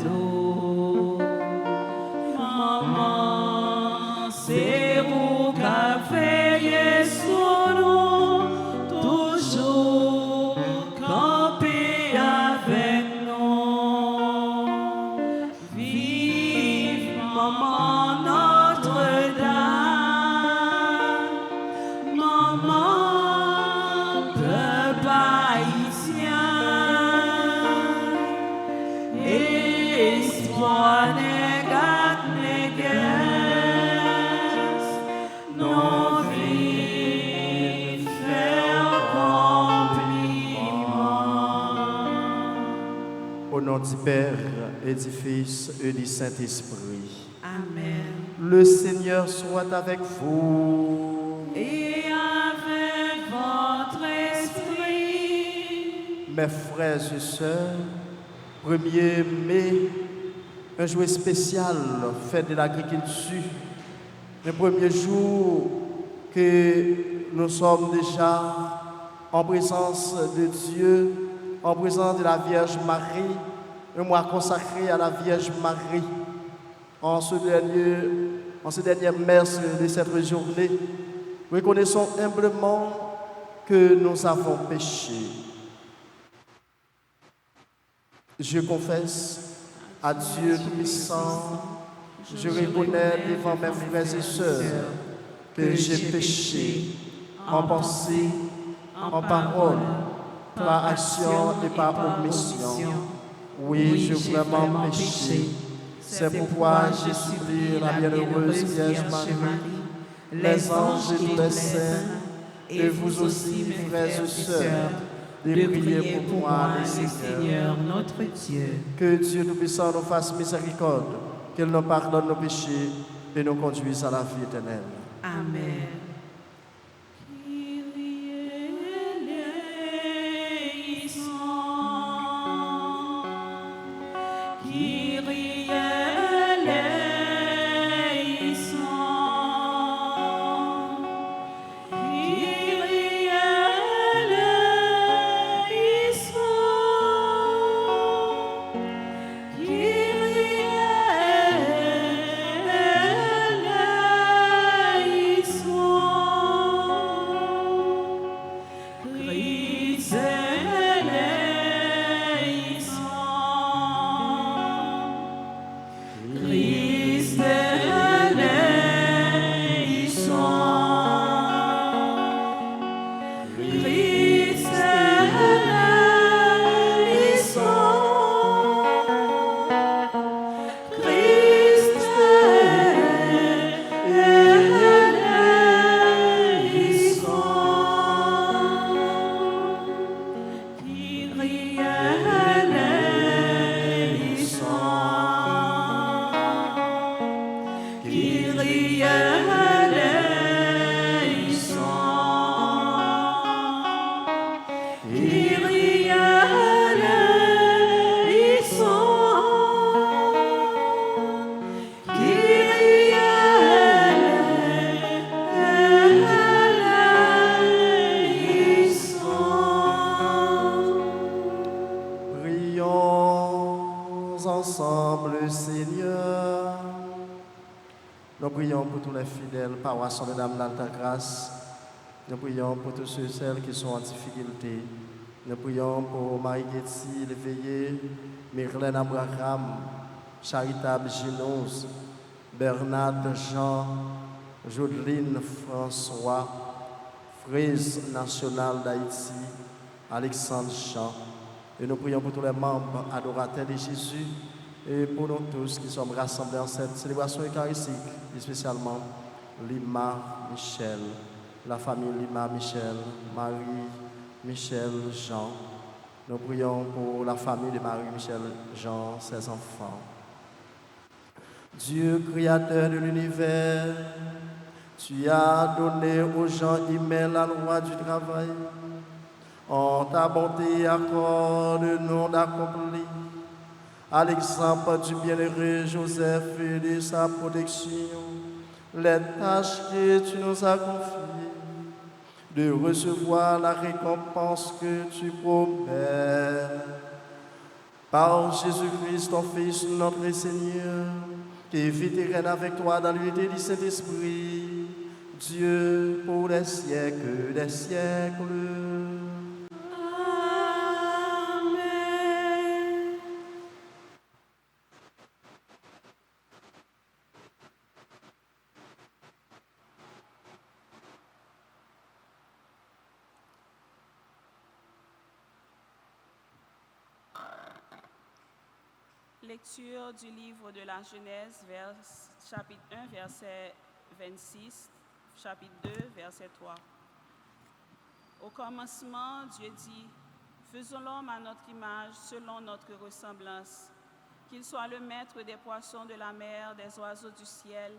tout. Maman, c'est vous qui veillez sur nous, toujours camper avec nous. Vive maman Notre-Dame, maman peuple haïtien, espoir négat néguès, non vive faire compliment. Au nom du Père et du Fils et du Saint-Esprit. Amen. Le Seigneur soit avec vous. Et avec votre esprit. Mes frères et sœurs, 1er mai, un jour spécial, fête de l'agriculture. Le premier jour que nous sommes déjà en présence de Dieu, en présence de la Vierge Marie, un mois consacré à la Vierge Marie. En ce dernier messe de cette journée, reconnaissons humblement que nous avons péché. Je confesse à Dieu Tout-Puissant, je reconnais devant mes frères et sœurs que j'ai péché en pensée, en parole, par action et par omission. Oui, j'ai vraiment péché. C'est pourquoi j'ai supplié la bienheureuse Vierge Marie, les anges et tous les saints, et vous aussi, frères et sœurs, de prier pour moi, le Seigneur, notre Dieu. que Dieu Tout-Puissant nous fasse miséricorde, qu'il nous pardonne nos péchés et nous conduise à la vie éternelle. Amen. Nous prions pour tous les fidèles, paroisse Notre-Dame d'Alta Grâce. Nous prions pour tous ceux et celles qui sont en difficulté. Nous prions pour Marie-Getty Léveillé, Myrlène Abraham, Charitable Ginose, Bernard Jean, Jodeline François, Frise nationale d'Haïti, Alexandre Jean. Et nous prions pour tous les membres adorateurs de Jésus et pour nous tous qui sommes rassemblés en cette célébration eucharistique, et spécialement Lima Michel, la famille Lima Michel, Marie Michel Jean. Nous prions pour la famille de Marie Michel Jean, ses enfants. Dieu créateur de l'univers, tu as donné aux gens humains la loi du travail. En ta bonté, accorde-nous d'accomplir, à l'exemple du bienheureux Joseph et de sa protection, les tâches que tu nous as confiées, de recevoir la récompense que tu promets. Par Jésus-Christ, ton Fils, notre Seigneur, qui vit et règne avec toi dans l'unité du Saint-Esprit, Dieu pour les siècles des siècles. Amen. Lecture du livre de la Genèse, chapitre 1, verset 26, chapitre 2, verset 3. Au commencement, Dieu dit, « Faisons l'homme à notre image, selon notre ressemblance, qu'il soit le maître des poissons de la mer, des oiseaux du ciel,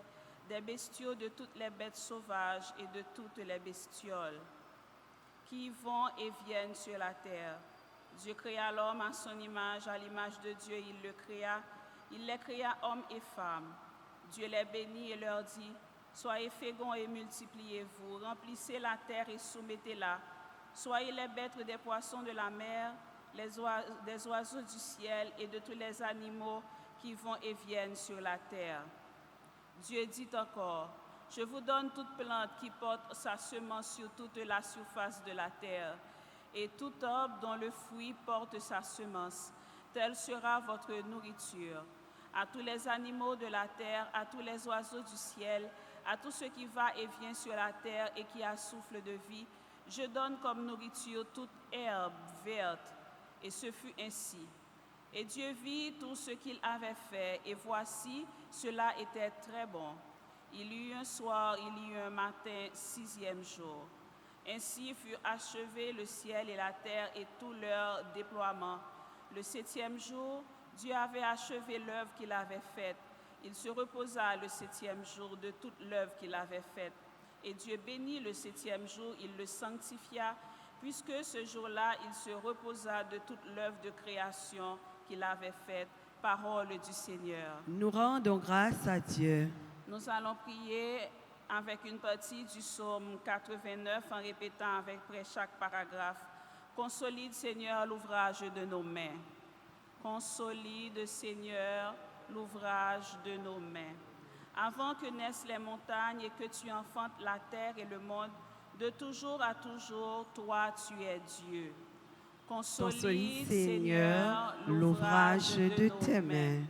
des bestiaux de toutes les bêtes sauvages et de toutes les bestioles qui vont et viennent sur la terre. » Dieu créa l'homme à son image, à l'image de Dieu, il le créa. Il les créa hommes et femmes. Dieu les bénit et leur dit, « Soyez féconds et multipliez-vous, remplissez la terre et soumettez-la. Soyez les maîtres des poissons de la mer, des oiseaux du ciel et de tous les animaux qui vont et viennent sur la terre. » Dieu dit encore, « Je vous donne toute plante qui porte sa semence sur toute la surface de la terre, et tout arbre dont le fruit porte sa semence. Telle sera votre nourriture. À tous les animaux de la terre, à tous les oiseaux du ciel, à tout ce qui va et vient sur la terre et qui a souffle de vie, je donne comme nourriture toute herbe verte. » Et ce fut ainsi. Et Dieu vit tout ce qu'il avait fait, et voici, cela était très bon. Il y eut un soir, il y eut un matin, 6e jour. Ainsi fut achevé le ciel et la terre et tout leur déploiement. Le 7e jour, Dieu avait achevé l'œuvre qu'il avait faite. Il se reposa le 7e jour de toute l'œuvre qu'il avait faite. Et Dieu bénit le 7e jour, il le sanctifia, puisque ce jour-là, il se reposa de toute l'œuvre de création qu'il avait faite. Parole du Seigneur. Nous rendons grâce à Dieu. Nous allons prier avec une partie du psaume 89 en répétant avec près chaque paragraphe. Consolide, Seigneur, l'ouvrage de nos mains. Consolide, Seigneur, l'ouvrage de nos mains. Avant que naissent les montagnes et que tu enfantes la terre et le monde, de toujours à toujours, toi, tu es Dieu. Consolide, Seigneur, l'ouvrage de tes mains.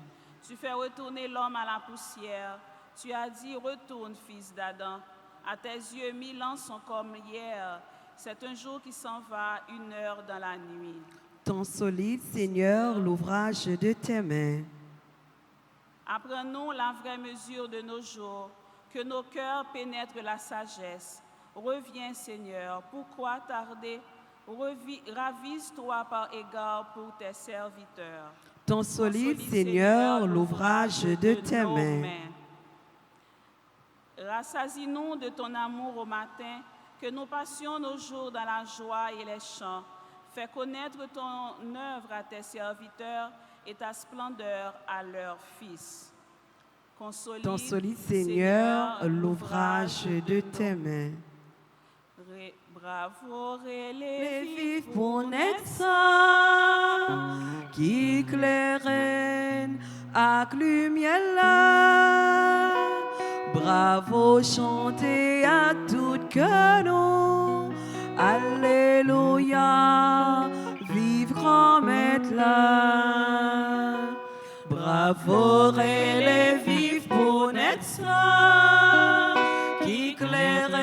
Tu fais retourner l'homme à la poussière. Tu as dit, retourne, fils d'Adam. À tes yeux, 1000 ans sont comme hier. C'est un jour qui s'en va, 1 heure dans la nuit. Consolide, Seigneur, l'ouvrage de tes mains. Apprenons la vraie mesure de nos jours, que nos cœurs pénètrent la sagesse. Reviens, Seigneur, pourquoi tarder? Ravise-toi par égard pour tes serviteurs. Consolide, Seigneur, l'ouvrage de tes mains. Rassasie-nous de ton amour au matin, que nous passions nos jours dans la joie et les chants. Fais connaître ton œuvre à tes serviteurs et ta splendeur à leurs fils. Consolide, Seigneur, l'ouvrage de tes mains. Bravo, les vifs pour naître, qui éclairent avec lumière là. Bravo, chantez à tout cœur, Alléluia, vive grand maître là. Bravo, les vifs pour naître, qui éclairent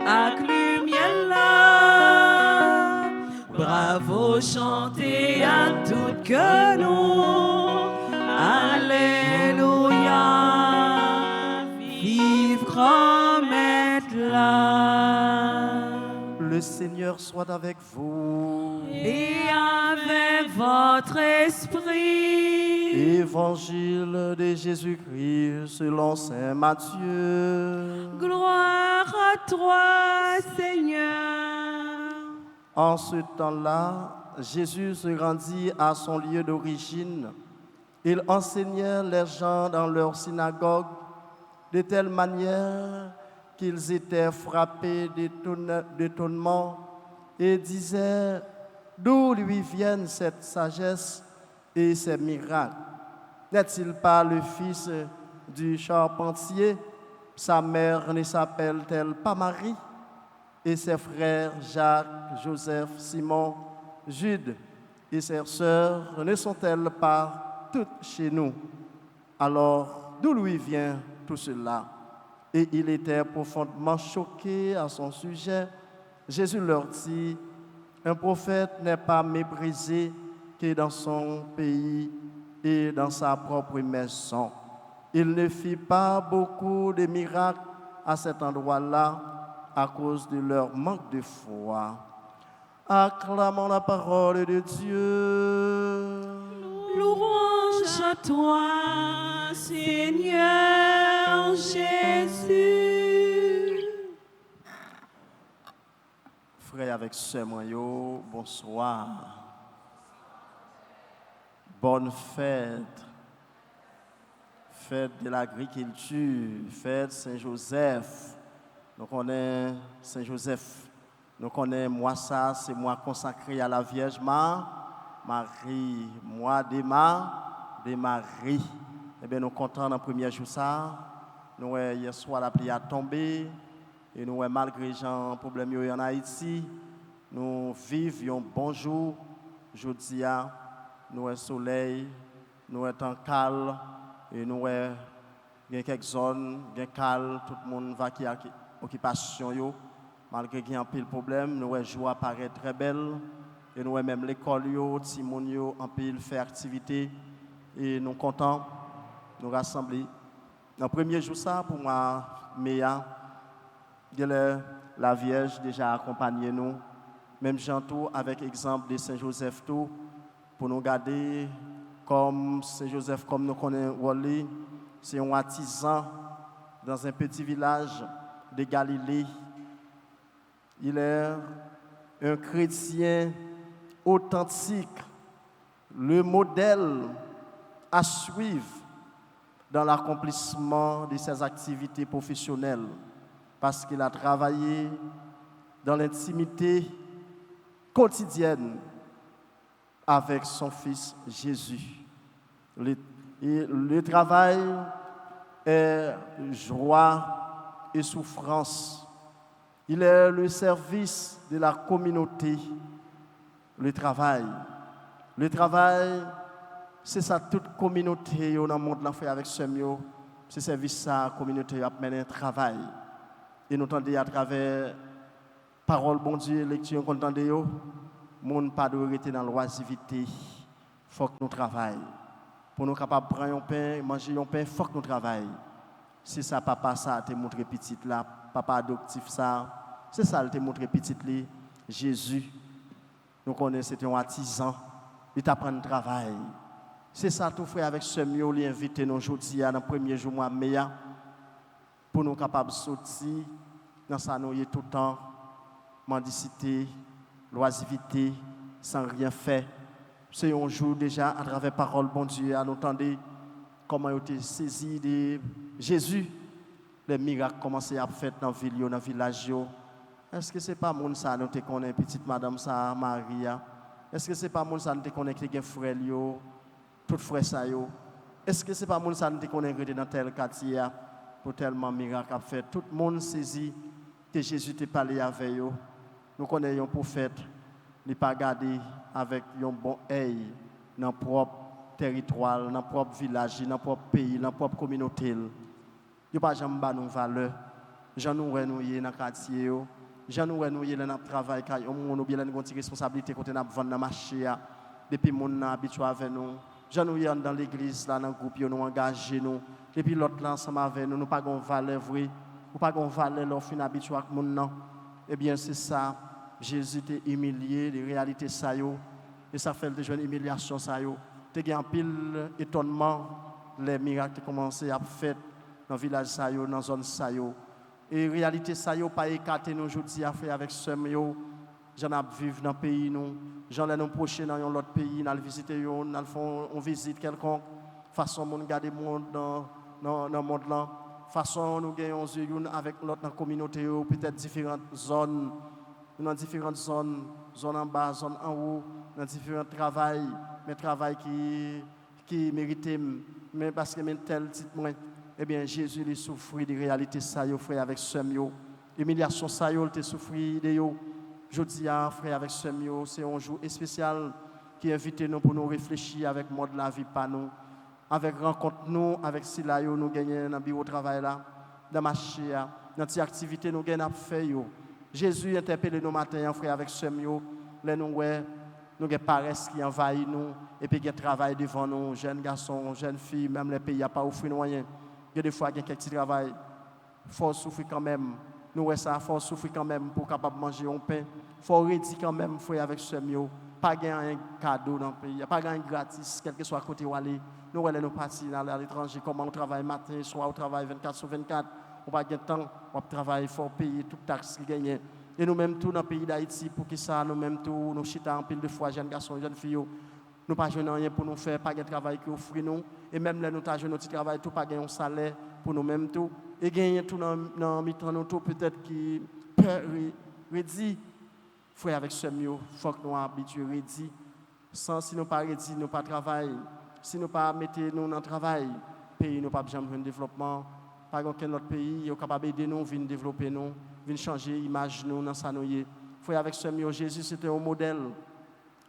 avec lumière là. Bravo, chantez à tout cœur, Alléluia, vive grand maître là. Le Seigneur soit avec vous. Et avec votre esprit. Évangile de Jésus-Christ selon saint Matthieu. Gloire à toi, Seigneur. En ce temps-là, Jésus se rendit à son lieu d'origine. Il enseignait les gens dans leur synagogue de telle manière qu'ils étaient frappés d'étonnement et disaient « D'où lui vient cette sagesse et ses miracles. N'est-il pas le fils du charpentier? Sa mère ne s'appelle-t-elle pas Marie? Et ses frères Jacques, Joseph, Simon, Jude et ses sœurs ne sont-elles pas toutes chez nous? Alors, d'où lui vient tout cela? Et il était profondément choqué à son sujet. Jésus leur dit, un prophète n'est pas méprisé que dans son pays et dans sa propre maison. Il ne fit pas beaucoup de miracles à cet endroit-là à cause de leur manque de foi. Acclamons la parole de Dieu. Louange à toi, Seigneur Jésus. Frères avec sœurs, bonsoir. Bonne fête. Fête de l'agriculture, fête Saint-Joseph. Nous connaissons Saint-Joseph. Nous connaissons moi ça, c'est moi consacré à la Vierge Marie. Moi de Marie. Eh bien, nous comptons dans le premier jour ça. Nous, hier soir, la pluie a tombé. Et nous, malgré les problèmes en Haïti, nous vivons un bon jour. Jeudi, nous avons soleil, nous avons calme. Et nous avons quelques zones, calme, tout le monde va qui a occupation. Malgré qu'il y a un pile problème, nous avons joie paraît très belle. Et nous avons même l'école, les gens en pile fait activité. Et nous sommes contents, nous rassembler. Dans le premier jour, ça, pour moi, la Vierge déjà accompagné nous. Même Jean tout, avec l'exemple de Saint-Joseph tout, pour nous garder comme Saint-Joseph, comme nous connaissons, c'est un artisan dans un petit village de Galilée. Il est un chrétien authentique, le modèle à suivre dans l'accomplissement de ses activités professionnelles, parce qu'il a travaillé dans l'intimité quotidienne avec son fils Jésus. Le travail est joie et souffrance. Il est le service de la communauté. Le travail, c'est ça toute communauté dans le monde fait avec ce mieux. C'est service ça la communauté a mené un travail. Et nous entendons à travers parole bon Dieu, lecture qu'on entend yo, monde pas de rester dans l'oisivité. Faut que nous travaillions. Pour nous capables de prendre un pain, manger un pain, faut que nous travaillions. C'est ça papa ça te montré petite là, papa adoptif ça. C'est ça te montré petite là, Jésus. Nous connaissons c'était un artisan, il t'apprend le travail. C'est ça tout frère avec ce mieux lui inviter nous aujourd'hui dans le premier jour mois meilleur pour nous capables de sortir dans ça nous tout le temps mendicité, l'oisivité sans rien faire. C'est un jour déjà à travers parole bon Dieu à nous entendre comment il été saisi de Jésus, les miracles commencé à faire dans la ville, dans le village. Est-ce que c'est pas moun ça nous te connaît petite madame ça Maria? Est-ce que c'est pas moun ça nous te connaît qui gen frère yo, tout frère ça yo? Est-ce que c'est pas moun ça nous te connaît dans tel quartier pour tellement miracle a fait tout le monde saisi que Jésus te parlé avec yo. Nous connaissons un prophète, il pas gardé avec un bon œil dans propre territoire, dans propre village, dans propre pays, dans propre communauté. Il pas jamais ba nous valeur. Jean nous renouer dans quartier yo. Jean nous renouer dans notre travail car on bien une responsabilité côté n'a vendre dans marché depuis mon habitué avec nous. Jean nous dans l'église là dans groupe nous engager nous depuis l'autre là ensemble avec nous pas gon valeur vrai, ou pas gon valeur leur fin habitué avec mon non. Eh bien c'est ça. Jésus t'a humilié, les réalités ça yo, et ça fait déjà une humiliation ça yo. T'es gain pile étonnement, les miracles commencé à faire dans le village ça yo, dans zone ça yo. Et réalité ça yo pas écarté nous aujourd'hui à faire avec ce yo. J'en ai vivre dans le pays nous, j'en ai nous prochain dans un autre pays, dans le visiter yo, dans le fond on visite quelconque façon mon garder monde dans monde là, façon nous gagnons avec l'autre communauté yo, peut-être différentes zones. Dans différentes zones en bas, zones en haut, dans différents travails, mais travail qui méritait, mais parce que même tel titre moins, eh bien Jésus il souffrit de réalité ça yo frère avec somme yo. Humiliation ça yo te souffri de yo. Jodi frère avec somme yo, c'est un jour spécial qui invite nous pour nous réfléchir avec mode la vie pas nous. Avec rencontre nous avec Sila yo nous gagner dans bureau travail là, dans marché dans notre activité nous gagner à faire yo. Jésus interpelle nous matin frère avec somme yo, les nous ouais nous avons paresse qui envahit nous, et puis il y a travail devant nous, jeunes garçons, jeunes filles, même les pays, il n'y a pas offert nous rien. Il y a des fois, il y a quelques petits travail, il faut souffrir quand même. Nous, ça, il faut souffrir quand même pour capable manger un pain. Il faut redire quand même, frère, avec ce mieux. Pas gagner un cadeau dans le pays, pas gagner gratis, quel que soit côté où aller. Nous, nous partis à l'étranger, comment on travaille matin, soir, on travaille 24 sur 24. On n'a pas de temps, on travaille, il faut payer toute taxe qui gagne. Et nous-mêmes, tout dans le pays d'Haïti, pour que ça, nous-mêmes, tout, nous chita en pile de fois, jeunes garçons, jeunes filles, nous pas jouer rien pour nous faire, pas de travail qui offre nous. Et même là, nous avons joué notre travail, tout pas gagner un salaire pour nous-mêmes, tout. Et gagner tout dans nous tout, peut-être qui redit, frère, avec ce mieux, il faut que nous habitués, redit. Sans, si nous pas redit, nous pas travail. Si nous pas mettons nous dans le travail, pays, nous pas jamais un développement. Pas aucun autre pays est capable d'aider nous, de développer nous, de changer l'image nous dans sa noyée. Frère, avec ce mieux, Jésus, c'était un modèle.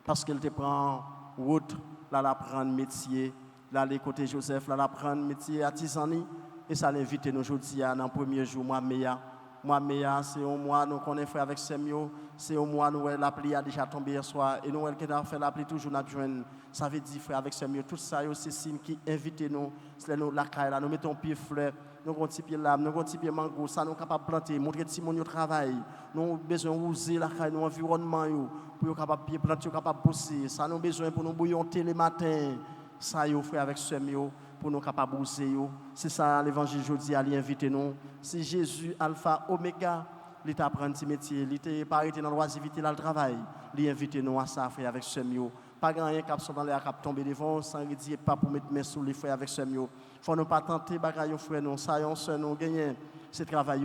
Parce qu'il te prend route, là, la prendre métier, là, les côtés Joseph, là, la prendre métier artisanal. Et ça l'invite nous aujourd'hui, dans le premier jour, mois meilleur. Mois meilleur, c'est un mois, nous connaissons frère avec Semio, c'est un mois, nous, la pluie a déjà tombé hier soir, et nous, qui a fait la pluie toujours, nous joindre. Ça veut dire, frère avec Semio, tout ça, c'est signe qui invite nous, c'est nous, la caille, là, nous mettons pied fleur. Nous avons un petit pied là, nous avons un petit pied mango, ça nous sommes capables de planter, montrer que Simon travail. Nous avons besoin d'user la caille, l'environnement, pour être capable de planter, capable de pousser. Ça nous avons besoin pour nous bouillonter les matins. Ça, frère, avec ce mieux, pour nous capables de pousser. C'est ça, l'évangile aujourd'hui, à l'invite nous. C'est Jésus, Alpha, Oméga, il t'a appris ce métier, il t'a pas arrêté dans l'oisiveté, dans le travail. Il invite nous à ça, frère, avec ce mieux. Pas grand rien qui sont dans l'air, qui tomber devant, sans dire pas pour mettre main sous les frères avec ce mieux. Faut nous pas tenter bagaille frère nous, ça yon seul nous gagner. C'est travail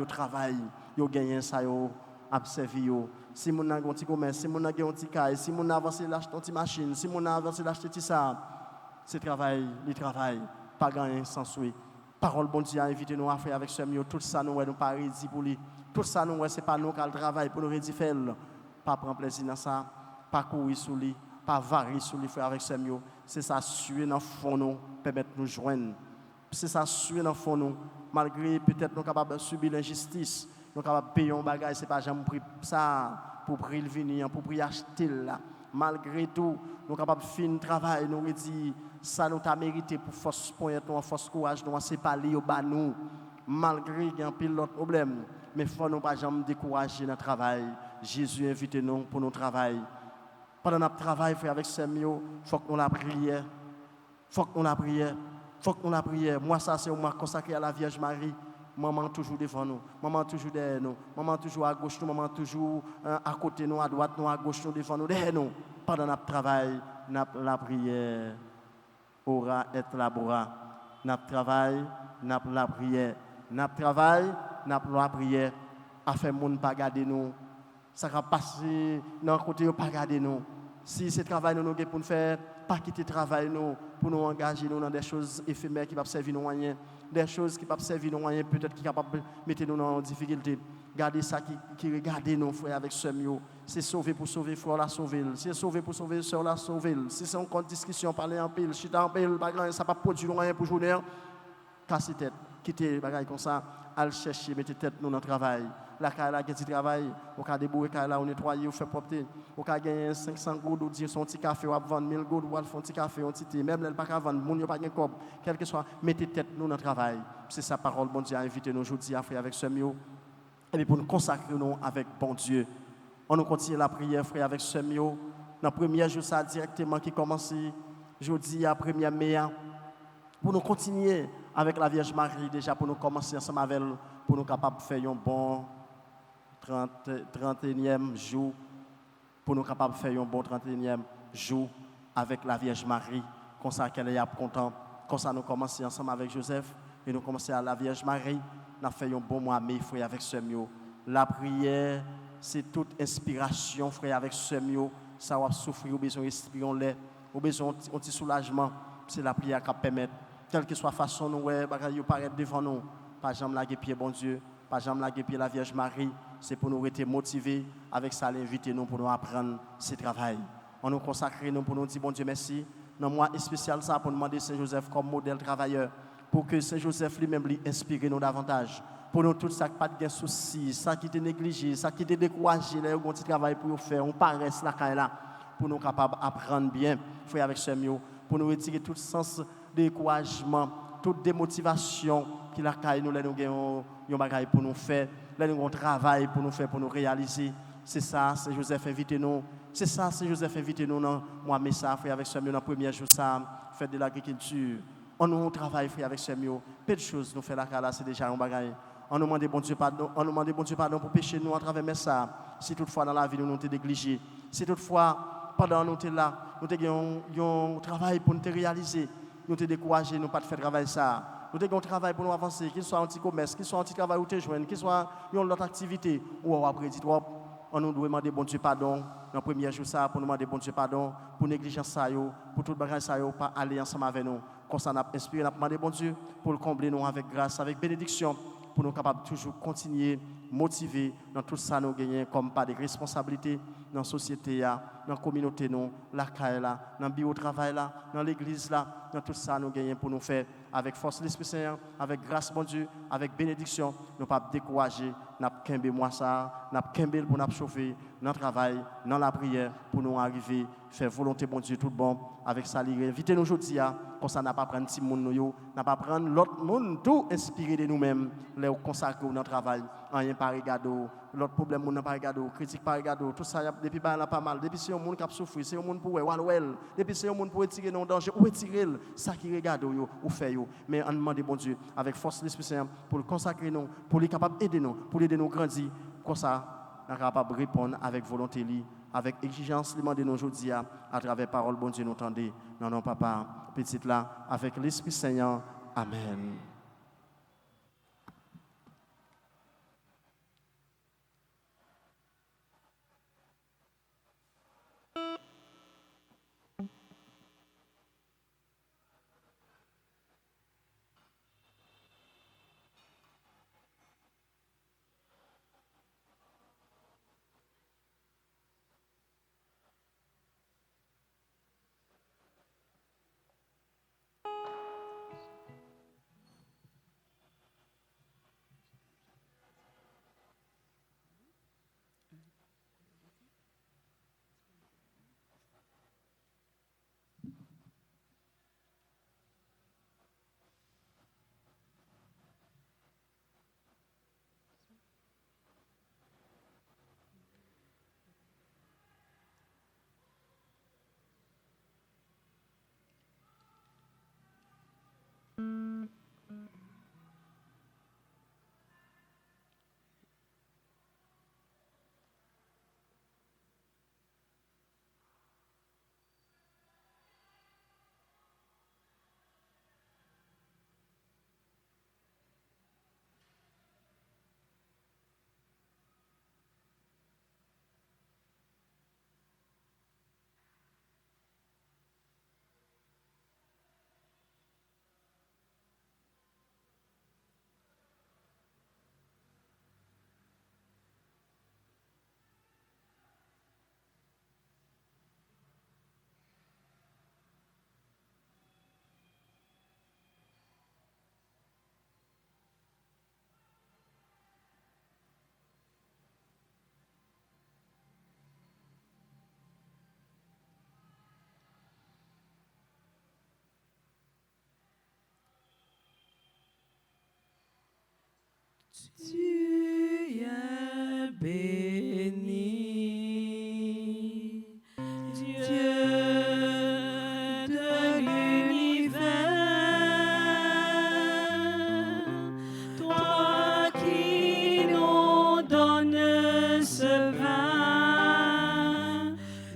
yo gagner ça yo observer yo. Si mon a un petit commerce, si mon a un petit caille, si mon a avancé l'acheter une petite machine, si mon a avancé l'acheter tout ça, c'est travail, pas grand rien sans souhait. Parole bon Dieu a invité nous à faire avec ce mieux, tout ça nous nous pas rédi pour lui. Tout ça nous c'est pas nous qui le travail pour nous rédi faire. Pas prendre plaisir dans ça, pas courir sous lui. Pas varier sur les frères avec ce mieux. C'est ça suer dans le fond nous, permettre nous joindre. C'est ça suer dans le fond nous, malgré peut-être nous capables de subir l'injustice, nous capables de payer un bagage, c'est pas jamais pris ça pour prix venir, pour prix acheter là. Malgré tout, nous capables de faire un travail, nous dit ça nous t'a mérité pour force pointe, nous force courage, nous c'est pas lié au bas nous. Malgré qu'il y a un pile d'autres problèmes, mais faut nous pas jamais décourager dans le travail. Jésus invite nous pour nos travail. Pendant notre travail, frère, avec ces mieux, il faut qu'on la prière. Faut qu'on la prière. Faut qu'on la prière. Moi, ça, c'est un mois consacré à la Vierge Marie. Maman toujours devant nous. Maman toujours derrière nous. Maman toujours à gauche nous. Maman toujours à côté nous, à droite nous, à gauche nous, devant nous, derrière nous. Pendant notre travail, la prière. Ora et labora. Notre travail, la prière. Notre travail, la prière. Afin que les gens ne pas garder nous. Ça va passer dans le côté, pas garder nous. Si ce travail nous avons pour nous faire, pas quitter le travail nous, pour nous engager nous dans des choses éphémères qui ne peuvent servir nous rien, des choses qui ne peuvent servir nous rien, peut-être qui sont capables de mettre nous dans difficulté. Gardez ça qui regarde nous, frère, avec ce mieux. C'est sauver pour sauver, frère, la sauver. C'est sauver pour sauver, soeur, la sauver. Si c'est une discussion, parler en pile, chita en pile, ça ne va pas produire rien pour journée. Cassez tête, quittez les bagages comme ça, allez chercher, mettez tête nous dans le travail. La carrière qui est travail, on a déboué carrière, on nettoyer, on fait propre. On a gagné 500 gouttes, on dit son petit café, on va vendre 1000 gouttes, on va faire un petit café, on dit même elle pas qu'à vendre, mon yo pas de corps, quel que soit, mettez tête nous dans le travail. C'est sa parole, bon Dieu a invité nous aujourd'hui à faire avec ce mieux. Et puis pour nous consacrer nous avec bon Dieu. On nous continue la prière, frère, avec ce mieux. Dans le premier jour, ça directement qui commence jeudi à première mai. Pour nous continuer avec la Vierge Marie, déjà pour nous commencer ensemble avec elle, pour nous capables de faire un bon 31e jour, pour nous capables de faire un bon 31e jour avec la Vierge Marie, comme ça qu'elle est content, comme ça nous commençons ensemble avec Joseph, et nous commençons à la Vierge Marie, nous fait un bon mois, mais frère, avec ce mieux. La prière, c'est toute inspiration, frère, avec ce mieux, ça va souffrir, besoin respirer, ou besoin d'un petit soulagement, c'est la prière qui permet, quelle que soit la façon nous paraître devant nous, pas jamais laguer pied bon Dieu, pas jamais laguer pied la Vierge Marie, c'est pour nous rester motivés avec ça l'inviter nous pour nous apprendre ce travail. On nous consacre nous pour nous dire bon Dieu merci. Dans moi spécial ça pour demander Saint Joseph comme modèle travailleur pour que Saint Joseph lui-même lui inspire nous davantage. Pour nous tout ça qui pas de soucis, ça qui était négligé, ça qui était découragé, là on petit travail pour faire, on paresse là pour nous capables d'apprendre bien, frère avec ce mieux, pour nous retirer tout sens de découragement, toute démotivation qui la caille nous là nous gagnons un bagage pour nous faire, là nous un travail pour nous faire pour nous réaliser. C'est ça, Saint Joseph invite nous. C'est ça, Saint Joseph invite nous dans moi mais ça frère avec ce mieux dans premier jour ça, fête de l'agriculture. On nous travaille frère avec ce mieux. Peu de choses nous fait là c'est déjà un bagage. On nous demande bon Dieu pardon, pour pécher nous à travers ça. Si toutefois dans la vie nous nous négligé, si toutefois pendant nous là, nous avons un travail pour nous réaliser, nous te décourager, nous pas faire travail ça. Nous avons un travail pour nous avancer, qu'il soit un petit commerce, qu'il soit un petit travail où tu joindre, qu'il soit une autre activité ou après dit on nous doit demander bon Dieu pardon dans le premier jour ça pour nous demander bon Dieu pardon pour négligence ça yo, pour tout bagage ça yo pas aller ensemble avec nous. Comme ça n'a inspiré, n'a demandé bon Dieu pour le combler nous avec grâce, avec bénédiction. Pour nous capables toujours continuer, motiver dans tout ça nous gagner comme pas de responsabilité dans la société, dans la communauté, dans la caille, dans le bureau de travail, dans l'église, dans tout ça nous gagner pour nous faire avec force de l'Esprit Saint, avec grâce bon Dieu, avec bénédiction, nous pas décourager, n'a pas moi ça, n'a pas pour nous chauffer dans le travail, dans la prière pour nous arriver faire volonté bon Dieu tout bon avec ça lié. Invitez nous aujourd'hui comme ça n'a pas prendre petit monde nous, n'a pas prendre l'autre monde tout inspiré de nous-mêmes, les consacrer dans le travail, rien pas regarder l'autre problème n'a pas regarder, critique pas regarder, tout ça depuis là pas mal, depuis c'est un monde qui a souffert, c'est un monde pour well, depuis c'est un monde pour retirer dans danger, ou retirer ça qui regarde ou fait mais on demande bon Dieu avec force de l'Esprit Saint pour le consacrer nous, pour lui capable aider nous, pour l'aider nous grandir comme ça on est capable de répondre avec volonté avec exigence demander nous aujourd'hui à travers parole bon Dieu nous tendez non papa petite là avec l'Esprit Saint. Amen. Tu es béni, Dieu de l'univers, toi qui nous donnes ce pain,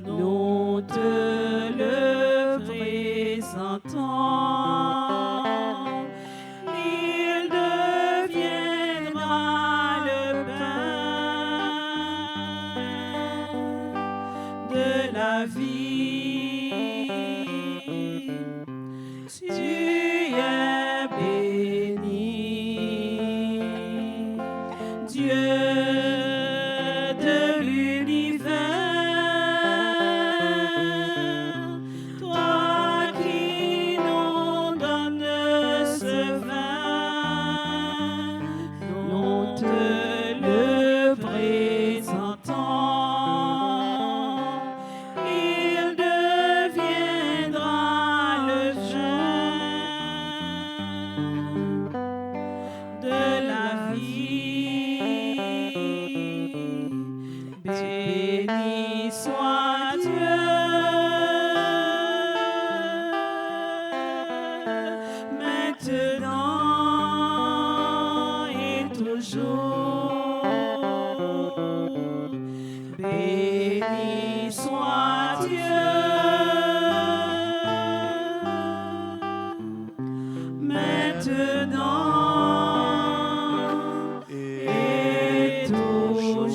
nous te le présentons. Il deviendra maintenant et toujours.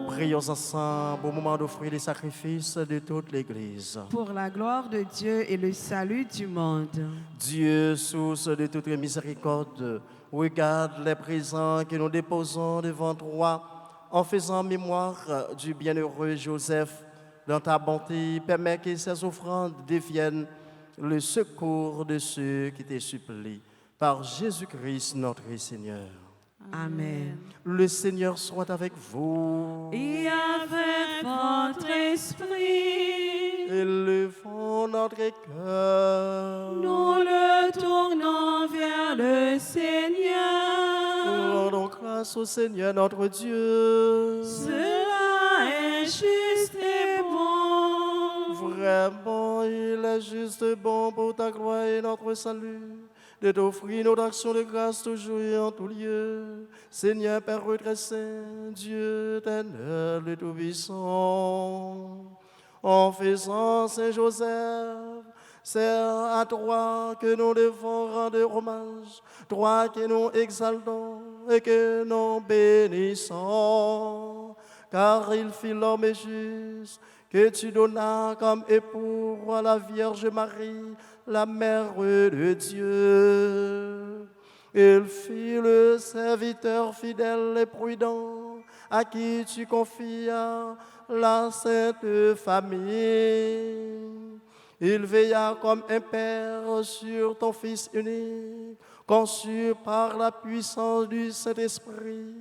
Prions ensemble au moment d'offrir les sacrifices de toute l'Église. Pour la gloire de Dieu et le salut du monde. Dieu, source de toute miséricorde, regarde les présents que nous déposons devant toi en faisant mémoire du bienheureux Joseph. Dans ta bonté, permets que ces offrandes deviennent le secours de ceux qui te supplient. Par Jésus-Christ, notre Seigneur. Amen. Le Seigneur soit avec vous. Et avec votre esprit, Élevons notre cœur. nous le tournons vers le Seigneur. Rendons grâce au Seigneur notre Dieu. Cela est juste et bon. Vraiment, il est juste et bon pour ta gloire et notre salut, de t'offrir nos actions de grâce toujours et en tout lieu. Seigneur Père très saint, Dieu éternel et tout-puissant, en faisant Saint Joseph, c'est à toi que nous devons rendre hommage, toi que nous exaltons et que nous bénissons, car il fit l'homme juste que tu donnas comme époux à la Vierge Marie, la mère de Dieu. Il fit le serviteur fidèle et prudent à qui tu confias la sainte famille. Il veilla comme un père sur ton Fils unique, conçu par la puissance du Saint-Esprit,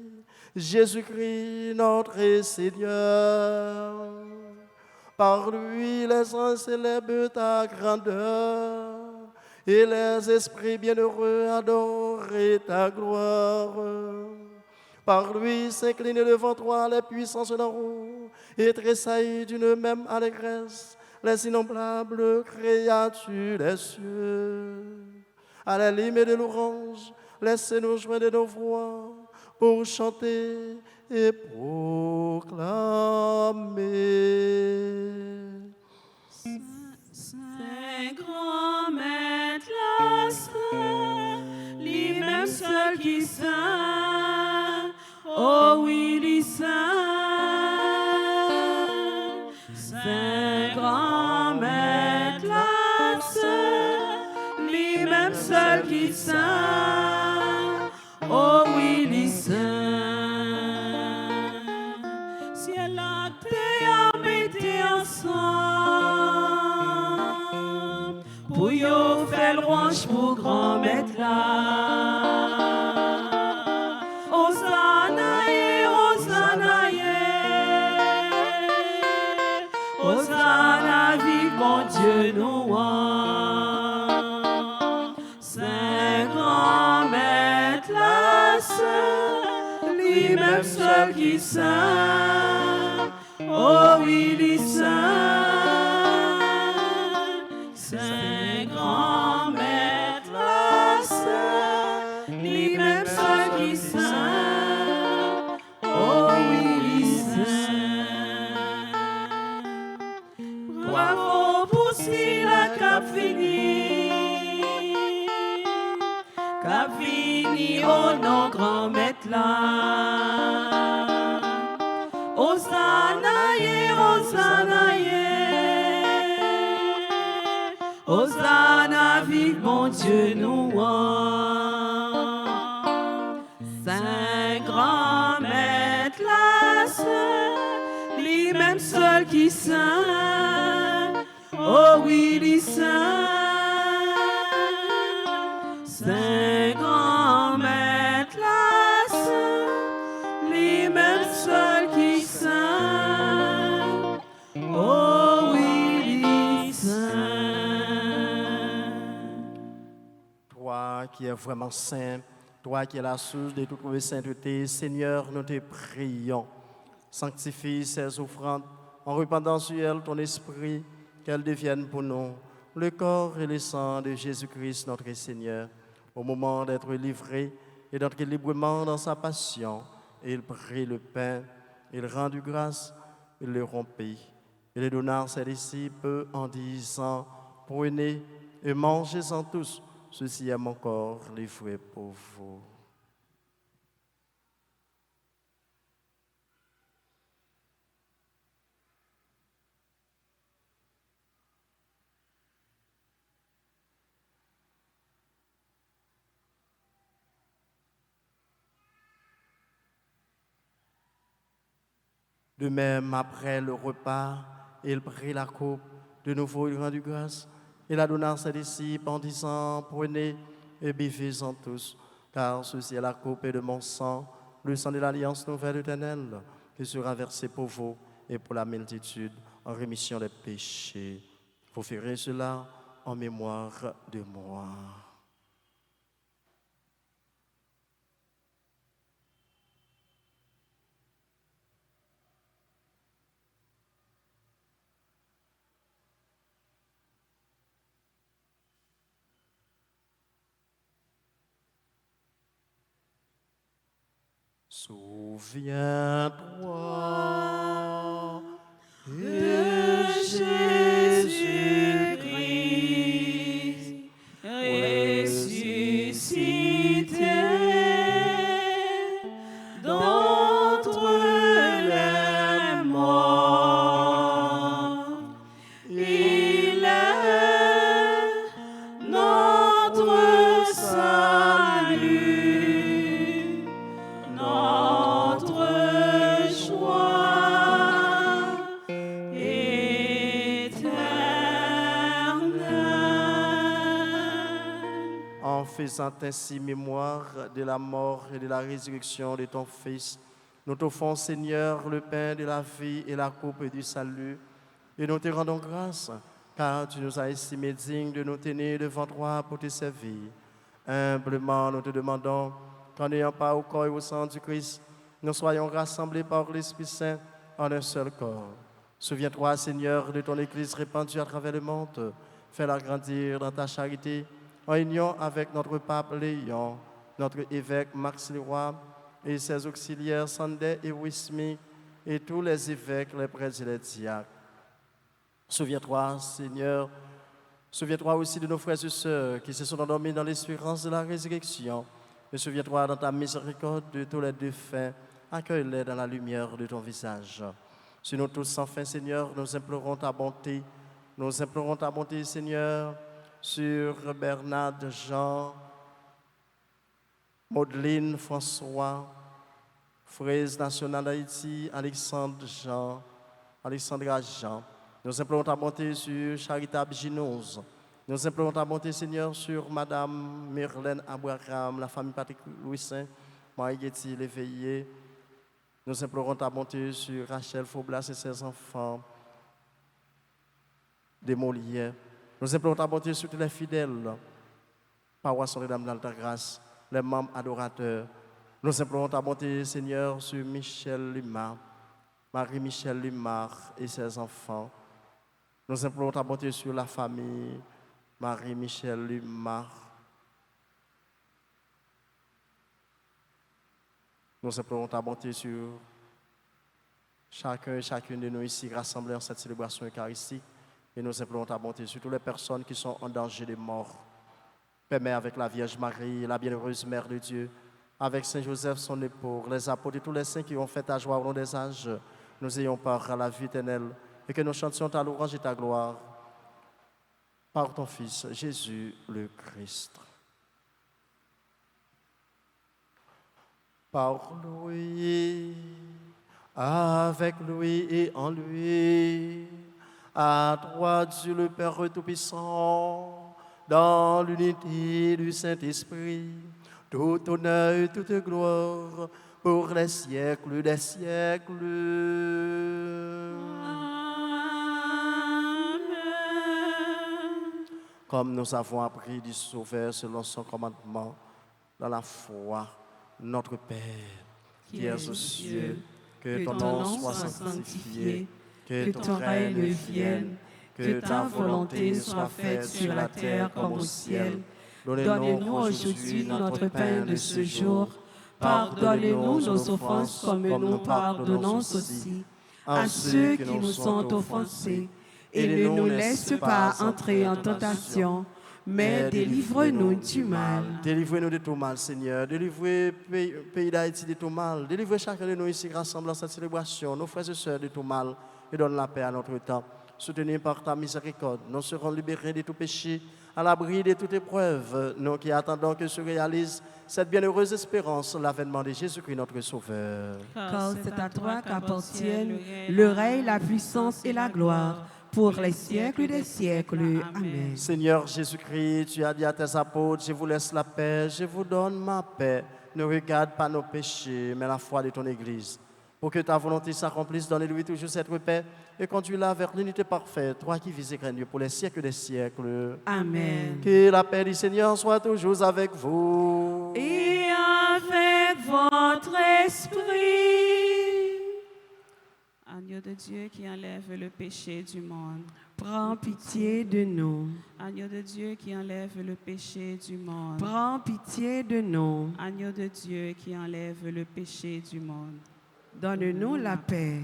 Jésus-Christ notre Seigneur. Par lui, les anges célèbrent ta grandeur et les esprits bienheureux adorent ta gloire. Par lui s'inclinent devant toi les puissances d'en haut et tressaillent d'une même allégresse les innombrables créatures des cieux. À la limite de l'orange, laissez-nous joindre nos voix pour chanter et proclamer. Saint grand maître la saint, lui-même seul qui saint, oh oui, il est saint. Saint grand maître la saint, lui-même seul qui saint, oh oui, il est saint. Ciel la terre mettez ensemble, pour yo faire louange pour grand maître là. Hosanna, Hosanna, Hosanna, vive mon Dieu nous. Saint grand maître la saint, lui-même seul qui saint, oh oui, il est saint. Saint grand maître la saint, lui-même seul qui saint, oh oui, il est saint. Bravo pour si la cap fini au nom grand maître là. Hosanna, Hosanna, Hosanna, vive mon Dieu nous. Saint grand maître la saint, lui-même seul qui saint, oh oui, il est saint. Saint grand maître la saint, lui-même seul qui saint, oh oui, il est saint. Toi qui es vraiment saint, toi qui es la source de toute sainteté, Seigneur, nous te prions. Sanctifie ces offrandes en répandant sur elles ton esprit, qu'elles deviennent pour nous le corps et le sang de Jésus-Christ, notre Seigneur. Au moment d'être livré et d'entrer librement dans sa passion, il prit le pain, il rendit grâce, il le rompit. Il le donna à ses disciples en disant, prenez et mangez-en tous. Ceci est mon corps livré pour vous. De même, après le repas, il prit la coupe. De nouveau, il rendit grâce. Il la donna à ses disciples en disant, prenez et buvez-en tous, car ceci est la coupe de mon sang, le sang de l'alliance nouvelle éternelle, qui sera versé pour vous et pour la multitude en rémission des péchés. Vous ferez cela en mémoire de moi. Souviens-toi de Jésus-Christ, ressuscité d'entre les morts. Il est notre salut, notre joie éternelle. En faisant ainsi mémoire de la mort et de la résurrection de ton Fils, nous t'offrons, Seigneur, le pain de la vie et la coupe du salut, et nous te rendons grâce, car tu nous as estimés dignes de nous tenir devant toi pour te servir. Humblement, nous te demandons qu'en n'ayant pas au corps et au sang du Christ, nous soyons rassemblés par l'Esprit Saint en un seul corps. Souviens-toi, Seigneur, de ton Église répandue à travers le monde. Fais-la grandir dans ta charité, en union avec notre pape Léon, notre évêque Max Leroy et ses auxiliaires Sandé et Wismi, et tous les évêques, les prêtres et les diacres. Souviens-toi, Seigneur, souviens-toi aussi de nos frères et sœurs qui se sont endormis dans l'espérance de la résurrection. Et souviens-toi dans ta miséricorde de tous les défunts. Accueille-les dans la lumière de ton visage. Sur nous tous sans fin, Seigneur, nous implorons ta bonté. Nous implorons ta bonté, Seigneur, sur Bernard, Jean, Maudeline, François, Fraise nationale d'Haïti, Alexandra Jean. Nous implorons ta bonté sur Charitable Ginose. Nous implorons ta bonté, Seigneur, sur Madame Myrlène Abraham, la famille Patrick Louis-Saint, Marie-Getty Léveillé. Nous implorons ta bonté sur Rachel Faublas et ses enfants, des Molières. Nous implorons ta bonté sur tous les fidèles, paroisse Notre-Dame d'Alta-Grâce, les membres adorateurs. Nous implorons ta bonté, Seigneur, sur Michel Limar, Marie-Michel Limar et ses enfants. Nous implorons ta bonté sur la famille Marie-Michel Limar. Nous implorons ta bonté sur chacun et chacune de nous ici rassemblés en cette célébration eucharistique. Et nous implorons ta bonté sur toutes les personnes qui sont en danger de mort. Permets avec la Vierge Marie, la bienheureuse Mère de Dieu, avec Saint Joseph, son époux, les apôtres et tous les saints qui ont fait ta joie au long des âges, nous ayons part à la vie éternelle et que nous chantions ta louange et ta gloire par ton Fils, Jésus le Christ. Par lui, avec lui et en lui, à toi Dieu le Père Tout-Puissant, dans l'unité du Saint-Esprit, tout honneur et toute gloire pour les siècles des siècles. Amen. Comme nous avons appris du Sauveur selon son commandement, dans la foi, notre Père, qui es aux cieux, que ton nom soit sanctifié, que ton règne vienne, que ta volonté soit faite sur la terre comme au ciel. Donne-nous aujourd'hui notre pain de ce jour. Pardonne-nous nos offenses comme nous pardonnons aussi à ceux qui nous sont offensés. Et ne nous laisse pas entrer en tentation, mais délivre-nous du mal. Délivrez-nous de tout mal, Seigneur. Délivrez le pays d'Haïti de tout mal. Délivrez chacun de nous ici rassemblés à cette célébration, nos frères et sœurs de tout mal, et donne la paix à notre temps. Soutenus par ta miséricorde, nous serons libérés de tout péché, à l'abri de toute épreuve, nous qui attendons que se réalise cette bienheureuse espérance, l'avènement de Jésus-Christ, notre Sauveur. Car c'est à toi qu'appartiennent le règne, la puissance et la gloire, pour les siècles des siècles. Amen. Seigneur Jésus-Christ, tu as dit à tes apôtres, je vous laisse la paix, je vous donne ma paix. Ne regarde pas nos péchés, mais la foi de ton Église. Pour que ta volonté s'accomplisse, donne-lui toujours cette paix et conduis-la vers l'unité parfaite, toi qui vis et règnes pour les siècles des siècles. Amen. Que la paix du Seigneur soit toujours avec vous. Et avec votre esprit. Agneau de Dieu qui enlève le péché du monde. Prends pitié de nous. Agneau de Dieu qui enlève le péché du monde. Prends pitié de nous. Agneau de Dieu qui enlève le péché du monde. Donne-nous la paix.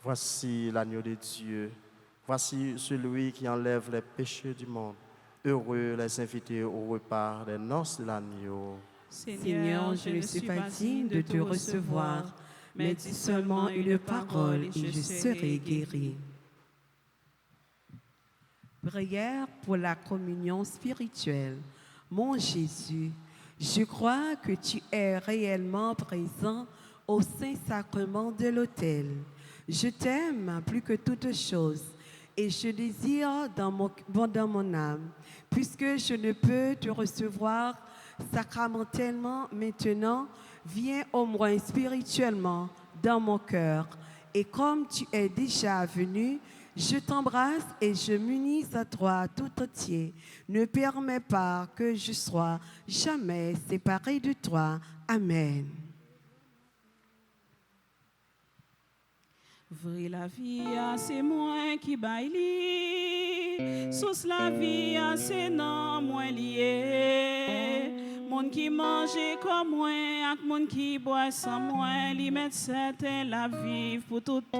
Voici l'agneau de Dieu. Voici celui qui enlève les péchés du monde. Heureux les invités au repas des noces de l'agneau. Seigneur, je ne suis pas digne de te recevoir, mais dis seulement une parole et je serai guéri. Prière pour la communion spirituelle. Mon Jésus, je crois que tu es réellement présent au Saint-Sacrement de l'autel. Je t'aime plus que toute chose et je désire dans mon âme, puisque je ne peux te recevoir sacramentellement maintenant, viens au moins spirituellement dans mon cœur. Et comme tu es déjà venu, je t'embrasse et je m'unis à toi tout entier. Ne permets pas que je sois jamais séparé de toi. Amen. Vrai la vie, c'est moi qui baille. Sous la vie, c'est non moi lié. Mon qui mange comme moi, ak mon qui boit sans moi, li met certain la vie pour tout temps.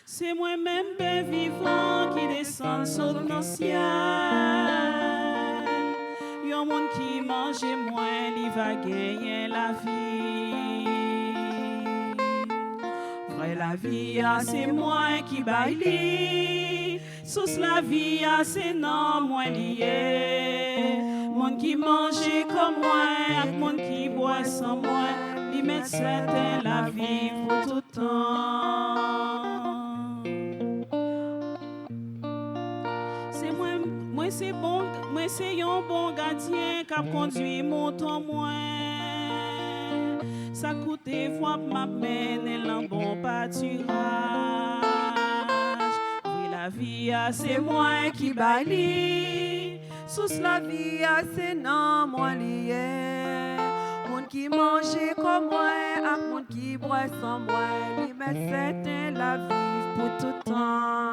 C'est moi-même ben vivant qui descend sur le ciel. Yon mon qui mange moi, li va gagner la vie. La vie, c'est moi qui baille. Sous la vie, c'est non moi lié. Mon qui mange comme moi, mon qui boit sans moi, lui met certain la vie pour tout temps. C'est moi c'est bon, moi c'est un bon gardien qui a conduit mon temps moi. Ça coûte voir ma peine et l'un bon pâturage. Oui, la vie, c'est moi qui baille. Sous la vie, c'est non moi lié. Mon qui mange comme moi, ak mon qui boit sans moi, lui met certain la vie pour tout temps.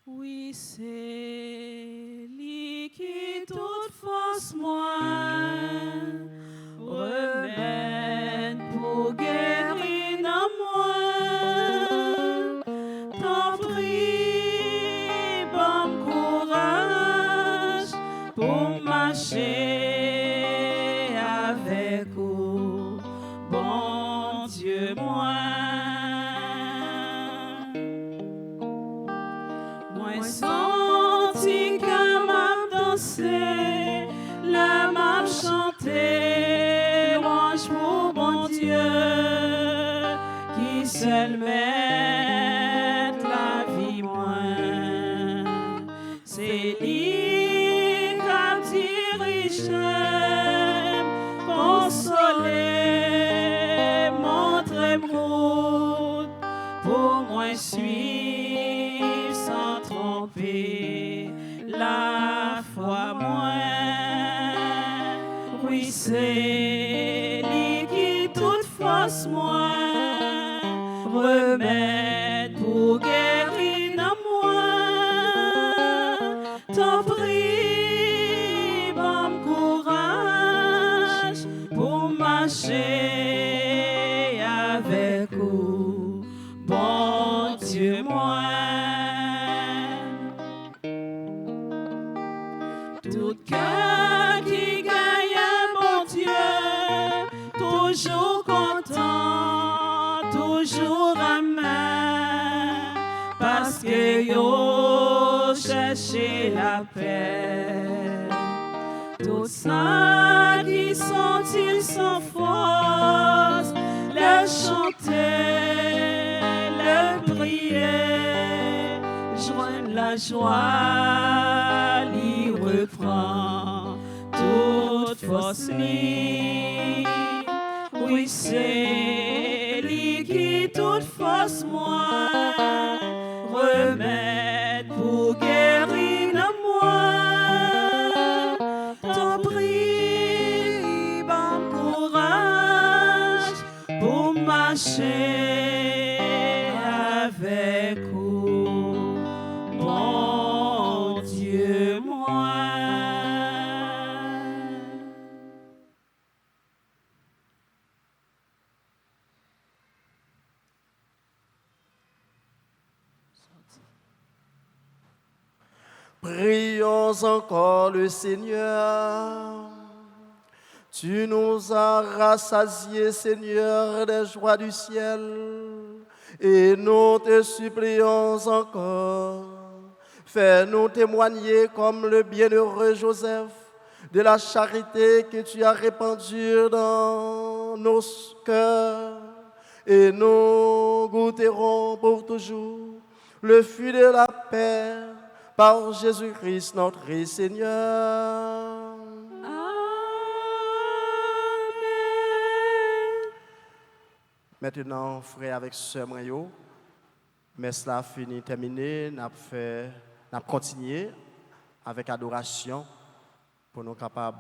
Oui, c'est lui qui toute force moi remède pour guérir en moi. T'en prie, bon courage pour marcher avec vous, bon Dieu moi. Moi senti que m'a dansé, la m'a chanté, louange pour bon Dieu, qui seul met la vie moins. C'est lui qui dirige, consoler, montrer route pour moi suivre sans tromper la foi moins. Oui, c'est lui qui toute force moi remède pour guérir en moi. T'en prie, bon courage pour marcher avec vous, bon Dieu moi. Tout cœur qui gagne bon Dieu, toujours content, toujours amer, parce que yo cherché la paix. Tout ça qui sont-ils sans force, le chanter, le prier, joindre la joie, l'y reprend toute force li. Oui, c'est lui qui toute force moi remède pour guérir en moi. T'en prie, bon courage pour marcher avec vous, mon Dieu moi. Prions encore le Seigneur. Tu nous as rassasiés, Seigneur, des joies du ciel, et nous te supplions encore. Fais-nous témoigner comme le bienheureux Joseph de la charité que tu as répandue dans nos cœurs, et nous goûterons pour toujours le fruit de la paix par Jésus-Christ notre Seigneur. Maintenant, frère avec sœur Mayo, mais cela fini, terminé, nous avons continué avec adoration pour nous capables,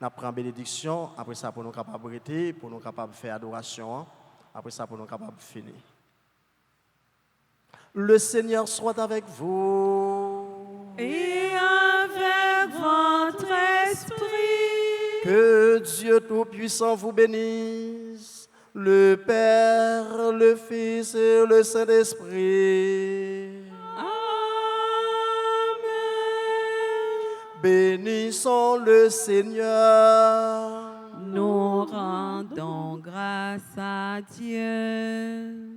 nous prendre bénédiction, après ça pour nous capables arrêter, pour nous capables faire adoration, après ça pour nous capables finir. Le Seigneur soit avec vous. Et avec votre esprit. Que Dieu Tout-Puissant vous bénisse, le Père, le Fils et le Saint-Esprit. Amen. Bénissons le Seigneur. Nous rendons grâce à Dieu.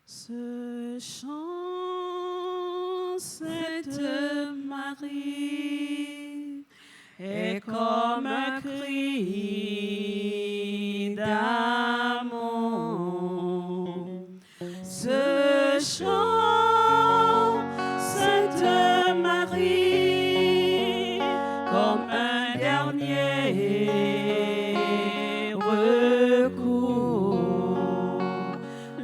Ce chant, Sainte Marie, est comme un cri d'amour. Ce chant, Sainte Marie, comme un dernier recours.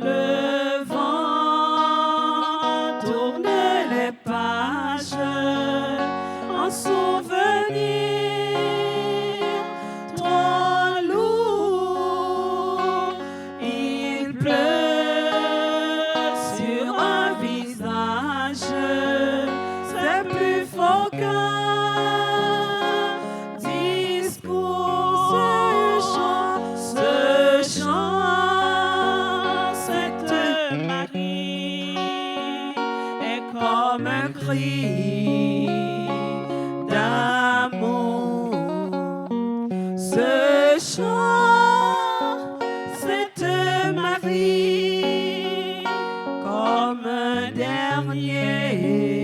Le vent tourne les pages en souvenir, trop lourd comme un dernier.